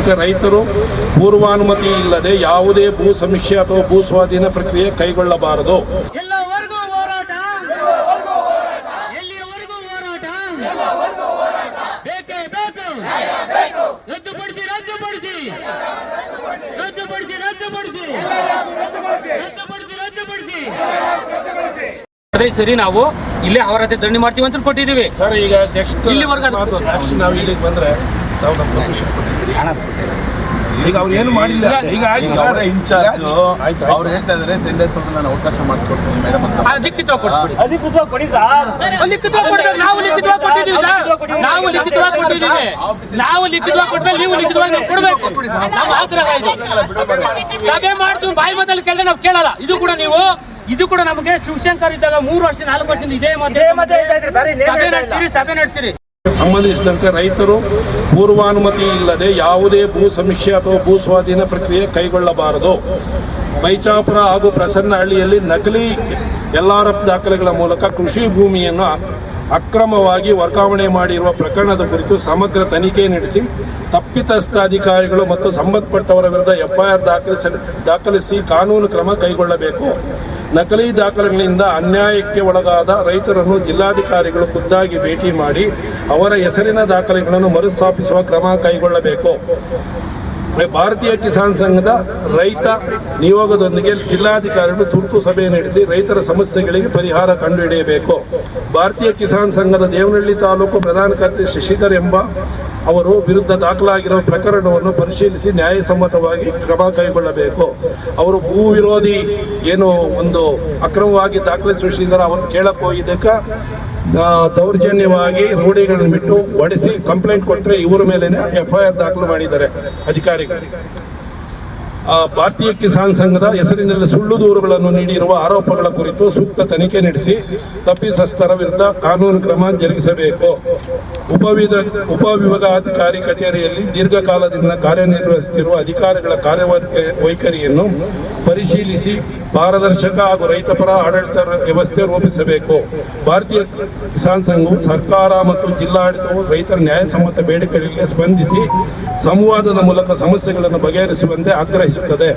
ಸಂಬಂಧಿಸಿದಂತೆ ರೈತರು ಪೂರ್ವಾನುಮತಿ ಇಲ್ಲದೆ ಯಾವುದೇ ಭೂ ಸಮೀಕ್ಷೆ ಅಥವಾ ಭೂ ಸ್ವಾಧೀನ ಪ್ರಕ್ರಿಯೆ ಕೈಗೊಳ್ಳಬಾರದು. ಎಲ್ಲವರೆಗೂ ಹೋರಾಟ, ಎಲ್ಲಿಯವರೆಗೂ ಹೋರಾಟ, ಬೇಕೇ ಬೇಕು. ರದ್ದುಪಡಿಸಿ ರದ್ದುಪಡಿಸಿ ರದ್ದುಪಡಿಸಿ ರದ್ದುಪಡಿಸಿ ರದ್ದುಪಡಿಸಿ ರದ್ದುಪಡಿಸಿ. ಸರಿ, ನಾವು ಇಲ್ಲೇ ಅವರ ಹತ್ರ ಧರಣಿ ಮಾಡ್ತೀವಿ ಅಂತ ಕೊಟ್ಟಿದ್ದೀವಿ ಸರ್. ಈಗ ಇಲ್ಲಿವರೆಗೂ ನಾವು ಇಲ್ಲಿಗೆ ಬಂದ್ರೆ ನಾವು ನಮ್ಮ ಪರ್ಮಿಷನ್ ಕೊಟ್ಟಿದ್ದೀವಿ. ಈಗ ಅವ್ರು ಏನು ಮಾಡಿಲ್ಲ. ಈಗ ಆಯ್ತು, ಇನ್ಚಾರ್ಜ್ ಅವ್ರು ಹೇಳ್ತಾ ಇದ್ದಾರೆ 10 days ನಾನು ಅವಕಾಶ ಮಾಡಿಸ್ಕೊಡ್ತೀನಿ ಮೇಡಮ್ ಅಂತ. ಅಧಿಕೃತವಾಗಿ ಕೊಡಿಸ್ಬಿಡಿ. ಅಧಿಕೃತವಾಗಿ ಕೊಡಿ ಸರ್. ಲಿಖಿತವಾಗಿ ಕೊಡ್ಬೇಕು. ನಾವು ಲಿಖಿತವಾಗಿ ಕೊಟ್ಟಿದ್ದೀವಿ ಸರ್. ನಾವು ಲಿಖಿತವಾಗಿ ಕೊಟ್ಟಿದ್ದೀವಿ. ನಾವು ಲಿಖಿತವಾಗಿ ಕೊಟ್ಮೇಲೆ ನೀವು ಲಿಖಿತವಾಗಿ ನಾವು ಕೊಡಬೇಕು. ನಮ್ಮ ಆಗ್ರಹ ಇದು. ಸಭೆ ಮಾಡ್ತೀವಿ, ಬಾಯಿ ಮಾತಲ್ಲಿ ಕೇಳಿದ್ರೆ ನಾವು ಕೇಳಲ್ಲ. ಇದು ಕೂಡ ನಮಗೆ ಶಿವಶಂಕರ್ ಇದ್ದಾಗ 3 ವರ್ಷ 4 ವರ್ಷದಿಂದ ಇದೇ ಸಭೆ ನಡೆಸ್ತೀರಿ. ಸಂಬಂಧಿಸಿದಂತೆ ರೈತರು ಪೂರ್ವಾನುಮತಿ ಇಲ್ಲದೆ ಯಾವುದೇ ಭೂ ಸಮೀಕ್ಷೆ ಅಥವಾ ಭೂ ಸ್ವಾಧೀನ ಪ್ರಕ್ರಿಯೆ ಕೈಗೊಳ್ಳಬಾರದು. ಬೈಚಾಪುರ ಹಾಗೂ ಪ್ರಸನ್ನಹಳ್ಳಿಯಲ್ಲಿ ನಕಲಿ LRF ದಾಖಲೆಗಳ ಮೂಲಕ ಕೃಷಿ ಭೂಮಿಯನ್ನು ಅಕ್ರಮವಾಗಿ ವರ್ಗಾವಣೆ ಮಾಡಿರುವ ಪ್ರಕರಣದ ಕುರಿತು ಸಮಗ್ರ ತನಿಖೆ ನಡೆಸಿ ತಪ್ಪಿತಸ್ಥ ಅಧಿಕಾರಿಗಳು ಮತ್ತು ಸಂಬಂಧಪಟ್ಟವರ ವಿರುದ್ಧ FIR ದಾಖಲಿಸಿ ಕಾನೂನು ಕ್ರಮ ಕೈಗೊಳ್ಳಬೇಕು. ನಕಲಿ ದಾಖಲೆಗಳಿಂದ ಅನ್ಯಾಯಕ್ಕೆ ಒಳಗಾದ ರೈತರನ್ನು ಜಿಲ್ಲಾಧಿಕಾರಿಗಳು ಖುದ್ದಾಗಿ ಭೇಟಿ ಮಾಡಿ ಅವರ ಹೆಸರಿನ ದಾಖಲೆಗಳನ್ನು ಮರುಸ್ಥಾಪಿಸುವ ಕ್ರಮ ಕೈಗೊಳ್ಳಬೇಕು. ಭಾರತೀಯ ಕಿಸಾನ್ ಸಂಘದ ರೈತ ನಿಯೋಗದೊಂದಿಗೆ ಜಿಲ್ಲಾಧಿಕಾರಿಗಳು ತುರ್ತು ಸಭೆ ನಡೆಸಿ ರೈತರ ಸಮಸ್ಯೆಗಳಿಗೆ ಪರಿಹಾರ ಕಂಡುಹಿಡಿಯಬೇಕು. ಭಾರತೀಯ ಕಿಸಾನ್ ಸಂಘದ ದೇವನಹಳ್ಳಿ ತಾಲೂಕು ಪ್ರಧಾನ ಕಾರ್ಯದರ್ಶಿ ಶಶಿಧರ್ ಎಂಬ ಅವರು ವಿರುದ್ಧ ದಾಖಲಾಗಿರುವ ಪ್ರಕರಣವನ್ನು ಪರಿಶೀಲಿಸಿ ನ್ಯಾಯಸಮ್ಮತವಾಗಿ ಕ್ರಮ ಕೈಗೊಳ್ಳಬೇಕು. ಅವರು ಭೂ ವಿರೋಧಿ ಏನು ಒಂದು ಅಕ್ರಮವಾಗಿ ದಾಖಲೆ ಸೃಷ್ಟಿಸಿದರೆ ಅವತ್ತು ಕೇಳಕ್ಕೆ ಹೋಗಿದ್ದಕ್ಕೆ ದೌರ್ಜನ್ಯವಾಗಿ ರೂಢಿಗಳನ್ನು ಬಿಟ್ಟು ಹೊಡೆಸಿ ಕಂಪ್ಲೇಂಟ್ ಕೊಟ್ಟರೆ ಇವರ ಮೇಲೆ FIR ದಾಖಲು ಮಾಡಿದ್ದಾರೆ ಅಧಿಕಾರಿಗಳು. ಭಾರತೀಯ ಕಿಸಾನ್ ಸಂಘದ ಹೆಸರಿನಲ್ಲಿ ಸುಳ್ಳು ದೂರುಗಳನ್ನು ನೀಡಿರುವ ಆರೋಪಗಳ ಕುರಿತು ಸೂಕ್ತ ತನಿಖೆ ನಡೆಸಿ ತಪ್ಪಿತಸ್ಥರ ವಿರುದ್ಧ ಕಾನೂನು ಕ್ರಮ ಜರುಗಿಸಬೇಕು. ಉಪವಿಭಾಗಾಧಿಕಾರಿ ಕಚೇರಿಯಲ್ಲಿ ದೀರ್ಘಕಾಲದಿಂದ ಕಾರ್ಯನಿರ್ವಹಿಸುತ್ತಿರುವ ಅಧಿಕಾರಿಗಳ ಕಾರ್ಯವೈಖರಿಯನ್ನು ಪರಿಶೀಲಿಸಿ ಪಾರದರ್ಶಕ ಹಾಗೂ ರೈತಪರ ಆಡಳಿತ ವ್ಯವಸ್ಥೆ ರೂಪಿಸಬೇಕು. ಭಾರತೀಯ ಕಿಸಾನ್ ಸಂಘವು ಸರ್ಕಾರ ಮತ್ತು ಜಿಲ್ಲಾಡಳಿತವು ರೈತರ ನ್ಯಾಯಸಮ್ಮತ ಬೇಡಿಕೆಗಳಿಗೆ ಸ್ಪಂದಿಸಿ ಸಂವಾದದ ಮೂಲಕ ಸಮಸ್ಯೆಗಳನ್ನು ಬಗೆಹರಿಸುವಂತೆ ಆಗ್ರಹಿಸುತ್ತದೆ.